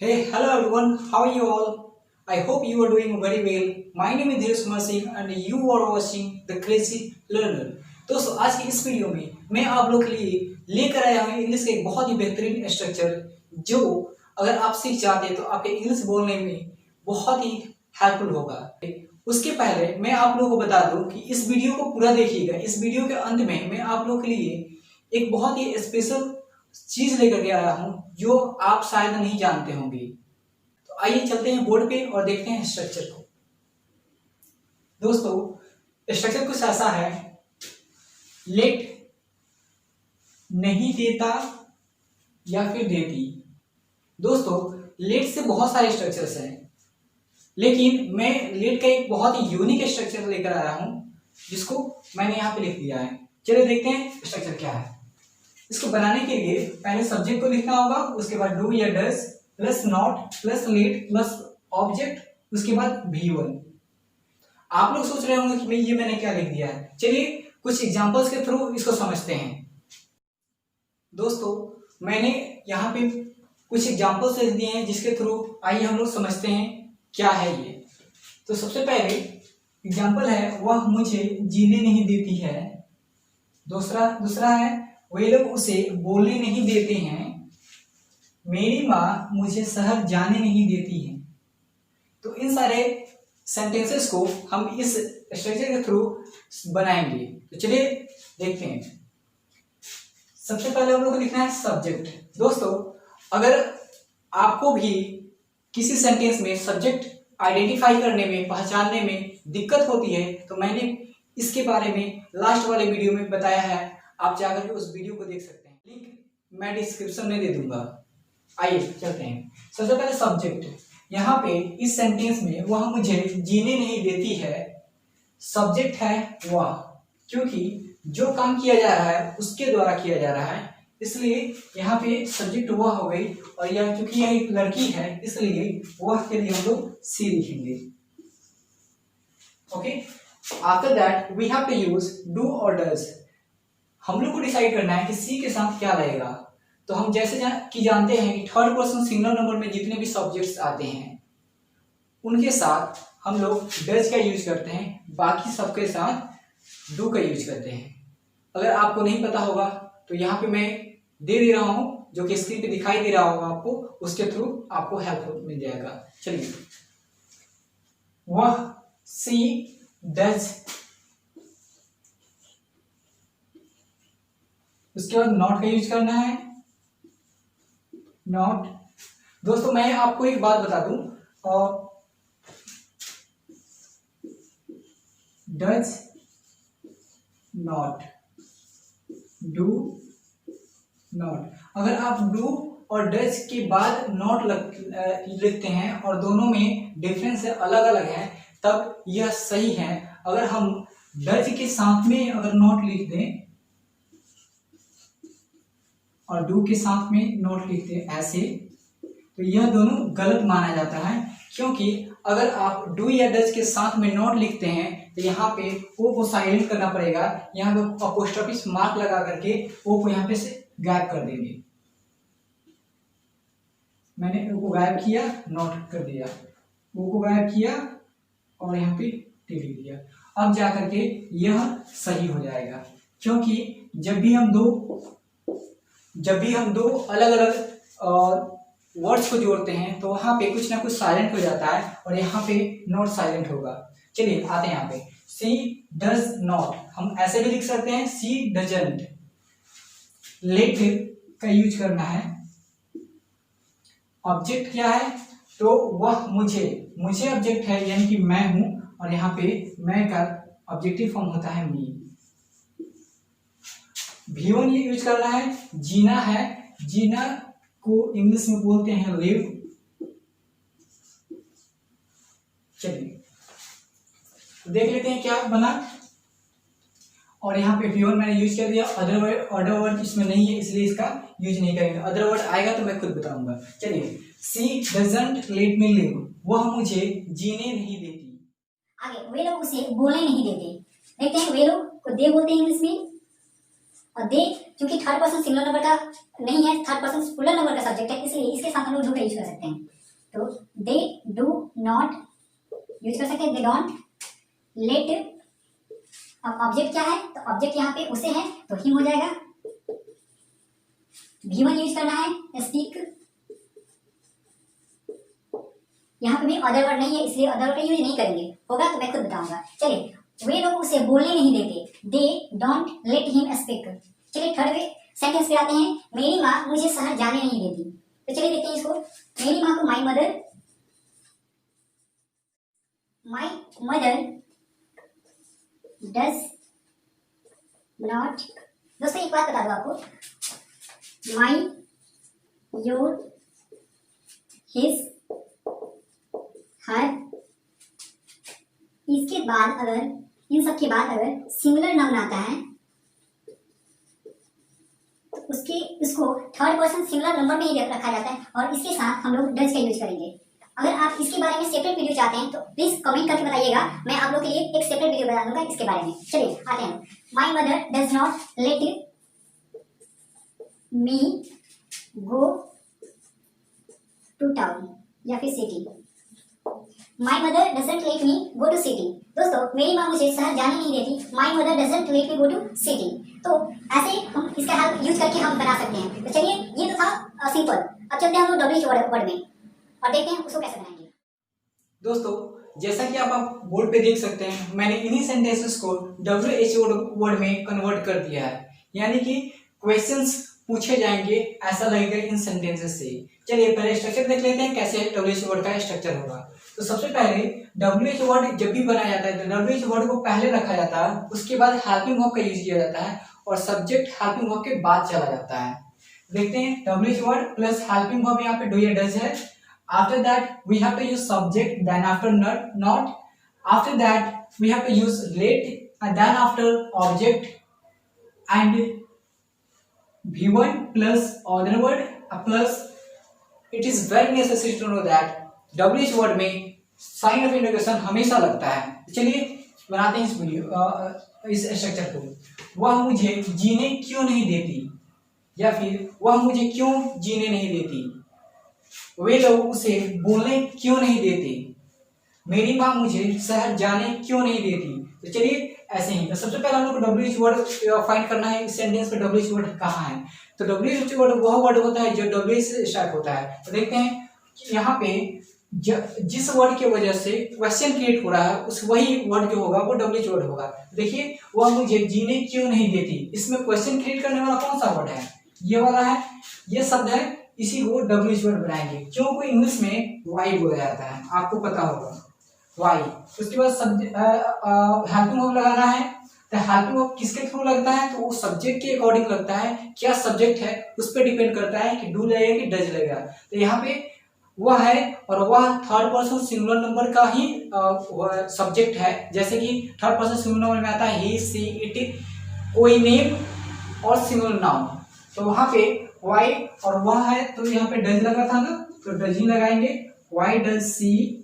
Hey, hello everyone. How are you all? I hope you are doing very well. My name is Dheeraj Kumar Singh and you are watching The Crazy Learner. दोस्तों आज की इस video में मैं आप लोग के लिए लेकर आया हूँ इंग्लिश का एक बहुत ही बेहतरीन स्ट्रक्चर जो अगर आप सीख जाते हैं तो आपके इंग्लिश बोलने में बहुत ही हेल्पफुल होगा। उसके पहले मैं आप लोगों को बता दूं कि इस वीडियो को पूरा देखिएगा। इस वीडियो के अंत में मैं आप लोग के लिए एक बहुत ही स्पेशल चीज लेकर के आया हूं जो आप शायद नहीं जानते होंगे। तो आइए चलते हैं बोर्ड पे और देखते हैं स्ट्रक्चर को। दोस्तों स्ट्रक्चर कुछ ऐसा है, लेट नहीं देता या फिर देती। दोस्तों लेट से बहुत सारे स्ट्रक्चर्स हैं, लेकिन मैं लेट का एक बहुत ही यूनिक स्ट्रक्चर लेकर आया हूं जिसको मैंने यहाँ पे लिख दिया है। चलिए देखते हैं स्ट्रक्चर क्या है। इसको बनाने के लिए पहले सब्जेक्ट को लिखना होगा, उसके बाद डू या does plus not plus late plus object, उसके बाद V1। आप लोग सोच रहे होंगे कि मैंने क्या लिख दिया है। चलिए कुछ एग्जांपल्स के थ्रू इसको समझते हैं। दोस्तों मैंने यहाँ पे कुछ एग्जांपल्स लिख दिए हैं जिसके थ्रू आइए हम लोग समझते हैं क्या है ये। तो सबसे पहले एग्जांपल है, वह मुझे जीने नहीं देती है। दूसरा है, वे लोग उसे बोलने नहीं देते हैं। मेरी माँ मुझे शहर जाने नहीं देती है। तो इन सारे सेंटेंसेस को हम इस स्ट्रक्चर के थ्रू बनाएंगे। तो चलिए देखते हैं। सबसे पहले हम लोग को लिखना है सब्जेक्ट। दोस्तों अगर आपको भी किसी सेंटेंस में सब्जेक्ट आइडेंटिफाई करने में, पहचानने में दिक्कत होती है तो मैंने इसके बारे में लास्ट वाले वीडियो में बताया है, आप जाकर के उस वीडियो को देख सकते हैं। लिंक मैं डिस्क्रिप्शन में दे दूंगा। आइए चलते हैं। सबसे पहले सब्जेक्ट, यहाँ पे इस सेंटेंस में वह मुझे जीने नहीं देती है। सब्जेक्ट है वह, क्योंकि जो काम किया जा रहा है उसके द्वारा किया जा रहा है, इसलिए यहाँ पे सब्जेक्ट वह हो गई। और यह क्योंकि यह एक लड़की है इसलिए वह के लिए हम लोग सी लिखेंगे। Okay, after that we have to use do और डज। हम लोग को डिसाइड करना है कि सी के साथ क्या लगेगा। तो हम जैसे कि जानते हैं कि थर्ड पर्सन सिंगुलर नंबर में जितने भी सब्जेक्ट्स आते हैं उनके साथ हम लोग डज का यूज करते हैं, बाकी सबके साथ डू का यूज करते हैं। अगर आपको नहीं पता होगा तो यहाँ पे मैं दे रहा हूं, जो कि स्क्रीन पे दिखाई दे रहा होगा आपको, उसके थ्रू आपको हेल्प मिल जाएगा। चलिए, वह सी डज, उसके बाद नॉट का यूज करना है, नॉट। दोस्तों मैं आपको एक बात बता दूं, और डज नॉट, डू नॉट। अगर आप डू और डज के बाद नॉट लिखते हैं और दोनों में डिफरेंस अलग अलग है तब यह सही है। अगर हम डज के साथ में अगर नॉट लिख दें और डू के साथ में नॉट लिखते हैं ऐसे, तो यह दोनों गलत माना जाता है। क्योंकि अगर आप डू या डज के साथ में नॉट लिखते हैं तो यहाँ पे ओ को साइलेंट करना पड़ेगा। यहाँ पे अपोस्ट्रोफी मार्क लगा करके ओ को यहाँ पे से गायब कर देंगे। मैंने ओ को गायब किया, नॉट कर दिया, ओ को गायब किया और यहाँ पे टी लिख दिया। अब जा करके यह सही हो जाएगा। क्योंकि जब भी हम दो अलग अलग वर्ड्स को जोड़ते हैं तो वहां पे कुछ ना कुछ साइलेंट हो जाता है और यहाँ पे नॉट साइलेंट होगा। चलिए आते हैं यहाँ पे, सी डज नॉट हम ऐसे भी लिख सकते हैं, सी डजंट। लेट का यूज करना है। ऑब्जेक्ट क्या है, तो वह मुझे ऑब्जेक्ट है, यानी कि मैं हूं, और यहाँ पे मैं का ऑब्जेक्टिव फॉर्म होता है मी। V1 यूज करना है। जीना है, जीना को इंग्लिश में बोलते हैं लिव। चलिए देख लेते हैं क्या बना। और यहाँ पे V1 मैंने यूज कर दिया। अदर वर्ड इसमें नहीं है इसलिए इसका यूज नहीं करेंगे। अदर वर्ड आएगा तो मैं खुद बताऊंगा। चलिए, सी डजंट लेट मी लिव, वह मुझे जीने नहीं देती। आगे, वे लोग उसे बोलने नहीं देते। देखते हैं, वे लोग को दे बोलते हैं इंग्लिश में, और दे क्योंकि थर्ड पर्सन सिंगुलर नंबर का नहीं है, थर्ड पर्सन प्लूरल नंबर का सब्जेक्ट है, इसलिए इसके साथ हम लोग डू का यूज कर सकते हैं। तो दे डू नॉट यूज कर सकते हैं, दे डोंट लेट। अब ऑब्जेक्ट क्या है, तो ऑब्जेक्ट यहाँ पे उसे है तो हिम हो जाएगा। V1 यूज करना है स्पीक, यहाँ पे भी अदर वर्ड नहीं है इसलिए अदर वर्ड का यूज नहीं करेंगे, होगा तो मैं खुद बताऊंगा। चलिए, वे लोग उसे बोलने नहीं देते, they don't let him speak. चलिए थर्ड सेंटेंस पे आते हैं, मेरी माँ मुझे शहर जाने नहीं देती। तो चलिए देखते हैं इसको। मेरी माँ को माई मदर डज नॉट। दोस्तों एक बात बता दो आपको, माई, योर, हिज, हर, इसके बाद अगर इन सब के बाद अगर सिंगुलर नाउन आता है तो उसको थर्ड पर्सन सिंगुलर नंबर में ही रखा जाता है और इसके साथ हम लोग डज का यूज करेंगे। अगर आप इसके बारे में सेपरेट वीडियो चाहते हैं तो प्लीज कमेंट करके बताइएगा, मैं आप लोग के लिए एक सेपरेट वीडियो बना दूंगा इसके बारे में। चलिए आते हैं, my mother does not let me go to town या फिर city. My mother doesn't let me go to city. दोस्तों मेरी माँ मुझे शहर जाने नहीं देती, my mother doesn't let me go to city. तो ऐसे हम इसका हेल्प यूज करके हम बना सकते हैं। तो चलिए ये तो था सिंपल। अब चलते हैं हम लोग डब्ल्यूएच वर्ड में और देखते हैं उसको कैसे बनाएंगे। दोस्तों जैसा कि आप बोर्ड पे देख सकते हैं, मैंने इन्हीं सेंटेंसेस को WH वर्ड में कन्वर्ट कर दिया है, यानी कि क्वेश्चंस पूछे जाएंगे ऐसा लगेगा इन सेंटेंसेस से। चलिए पहले स्ट्रक्चर देख लेते हैं कैसे WH वर्ड का स्ट्रक्चर होगा। तो सबसे पहले WH वर्ड जब भी बनाया जाता है तो WH वर्ड को पहले रखा जाता है, उसके बाद हेल्पिंग वर्ब का यूज किया जाता है और सब्जेक्ट हेल्पिंग वर्ब के बाद चला जाता है। देखते हैं WH word plus helping verb यहाँ पे डू या डज है। After that we have to use subject, then after not. After that we have to use let, and then after object and V1 plus other word plus. It is very necessary to know that WH word में sign of interrogation हमेशा लगता है। चलिए बनाते हैं इस video इस structure को। वह मुझे जीने क्यों नहीं देती, या फिर वह मुझे क्यों जीने नहीं देती, वे लोग उसे बोलने क्यों नहीं देते, मेरी माँ मुझे शहर जाने क्यों नहीं देती। तो चलिए ऐसे ही। तो सबसे पहले हम लोग को WH वर्ड फाइंड करना है। इस सेंटेंस पे WH वर्ड कहाँ है, तो WH वर्ड वह वर्ड होता है जो WH से स्टार्ट होता है। तो देखते हैं यहाँ पे जिस वर्ड की वजह से क्वेश्चन क्रिएट हो रहा है उस वही वर्ड जो होगा वो WH वर्ड होगा। देखिए वह मुझे जीने क्यों नहीं देती, इसमें क्वेश्चन क्रिएट करने वाला कौन सा वर्ड है, ये वाला है, ये शब्द है, इसी को WH वर्ड बनाएंगे। क्यों को इंग्लिश में वाई बोला जाता है, आपको पता होगा वाई। उसके बाद हेल्पिंग वर्ब लगाना है। तो हेल्पिंग वर्ब किसके थ्रू लगता है, तो वो सब्जेक्ट के अकॉर्डिंग लगता है, क्या सब्जेक्ट है उस पर डिपेंड करता है कि डू लगेगा कि डज लगेगा। तो यहाँ पे वह है और वह थर्ड पर्सन सिंगुलर नंबर का ही सब्जेक्ट है, जैसे कि थर्ड पर्सन सिंगुलर नंबर में आता है ही, सी, इट, कोई नेम और सिंगुलर नाउन। तो वहां पे वाई और वह है तो यहाँ पे डज लगा था ना, तो डज ही लगाएंगे। वाई डज सी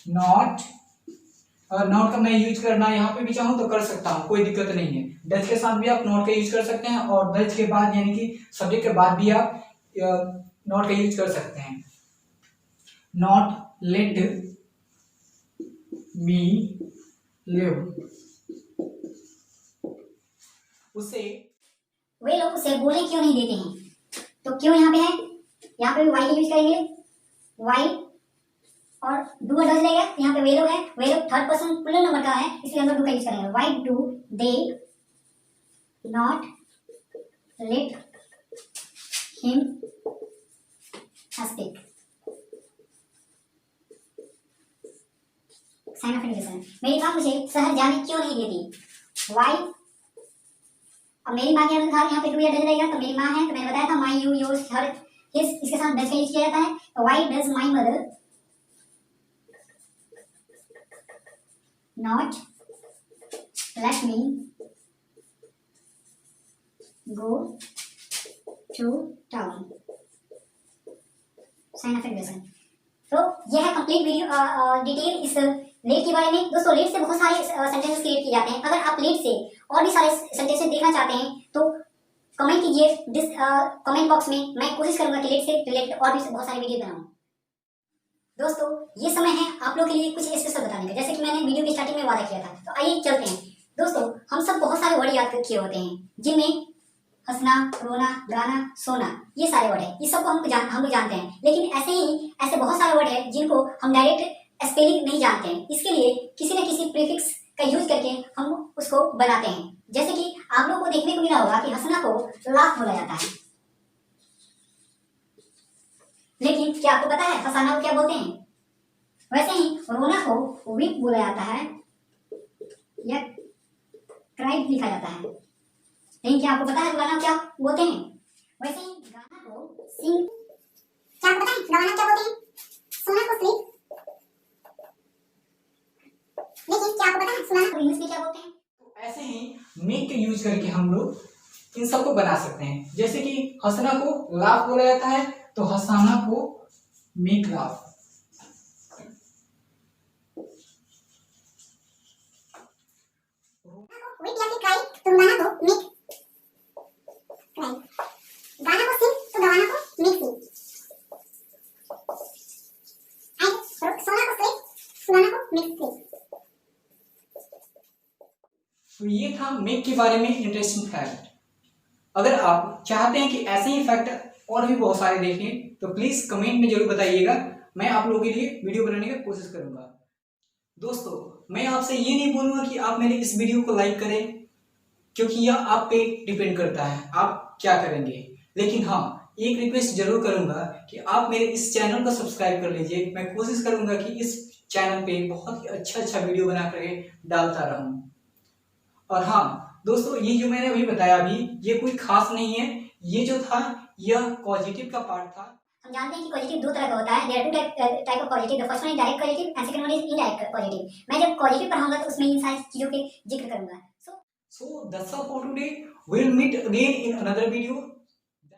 नॉट, और नॉट का मैं यूज करना यहाँ पे भी चाहूँ तो कर सकता हूँ, कोई दिक्कत नहीं है। डज के साथ भी आप नॉट का यूज कर सकते हैं और डज के बाद यानी कि सब्जेक्ट के बाद भी आप नॉट का यूज कर सकते हैं। नॉट लेट मी लिव, उसे वे लोग उसे बोलने क्यों नहीं देते हैं। तो क्यों यहाँ पे है, यहाँ पे भी वाई का यूज करेंगे, वाई और डू और डज लगेगा। यहाँ पे वे लोग है, वे लोग थर्ड पर्सन प्लूरल नंबर का है इसलिए हम लोग डू का यूज करेंगे। Why do they not let him speak. Sign of interrogation, मेरी माँ मुझे शहर जाने क्यों नहीं देती, वाई। अब मेरी माँ के अनुसार यहाँ पे डू या डज रहेगा, तो मेरी माँ है तो मैंने बताया था my, you, your, her, his, इसके साथ डज का यूज किया जाता है। तो why does my mother not let me go to town. Sign of interrogation. तो यह है कंप्लीट वीडियो डिटेल इस लेट के बारे में। दोस्तों लेट से बहुत सारे सेंटेंसेस क्रिएट किए जाते हैं। अगर आप लेट से और भी सारे सेंटेंसेस देखना चाहते हैं तो कमेंट कीजिए कमेंट बॉक्स में। मैं कोशिश करूंगा कि लेट से रिलेटेड और भी बहुत सारे वीडियो बनाऊं। दोस्तों ये समय है आप लोग के लिए कुछ स्पेशल बताने का, जैसे कि मैंने वीडियो की स्टार्टिंग में वादा किया था। तो आइए चलते हैं। दोस्तों हम सब बहुत सारे वर्ड याद किए होते हैं जिनमें हंसना, रोना, गाना, सोना, ये सारे वर्ड है। ये सब हम लोग जानते हैं, लेकिन ऐसे बहुत सारे वर्ड है जिनको हम डायरेक्ट स्पेलिंग नहीं जानते हैं। इसके लिए किसी न किसी प्रीफिक्स का यूज करके हम उसको बनाते हैं। जैसे कि आप लोगों को देखने को मिला होगा कि हंसना को लाफ बोला जाता है, लेकिन क्या आपको पता है हंसाना को क्या बोलते हैं? वैसे ही रोना को वीप बोला जाता है या क्राइड लिखा जाता है, लेकिन क्या आपको पता है गाना क्या बोलते हैं? वैसे ही गाना को सिंग, क्या आपको पता है गाना क्या बोलते हैं? सोना को स्लीप, लेकिन क्या आपको पता है सोना को इंग्लिश में क्या बोलते हैं? ऐसे ही मेक के यूज करके हम लोग इन सबको बना सकते हैं। जैसे कि हंसना को लाफ बोला जाता है तो हंसाना को मेक लाफ। वीप या फिर क्राई तो गाना को मेक क्राई, गाना को सिंग तो गाना को मेक सिंग, सोना को स्लीप, सोना को मेक स्लीप। तो ये था मेक के बारे में इंटरेस्टिंग फैक्ट। अगर आप चाहते हैं कि ऐसे ही फैक्ट और भी बहुत सारे देखें तो प्लीज कमेंट में जरूर बताइएगा, मैं आप लोगों के लिए वीडियो बनाने की कोशिश करूंगा। दोस्तों मैं आपसे ये नहीं बोलूंगा कि आप मेरे इस वीडियो को लाइक करें, क्योंकि यह आप पे डिपेंड करता है आप क्या करेंगे। लेकिन हाँ, एक रिक्वेस्ट जरूर करूंगा कि आप मेरे इस चैनल को सब्सक्राइब कर लीजिए। मैं कोशिश करूंगा कि इस चैनल पे बहुत ही अच्छा वीडियो बना करके डालता रहूं। और हाँ दोस्तों, ये जो मैंने अभी बताया ये कोई खास नहीं है, ये जो था यह पॉजिटिव का पार्ट था। हम जानते हैं कि पॉजिटिव दो तरह का होता है। There are two type of positive. The first one is direct positive and second one is indirect positive. मैं जब पॉजिटिव पढ़ाऊंगा तो उसमें इन सारी चीजों के जिक्र करूंगा। So that's all for today. We'll meet again in another video.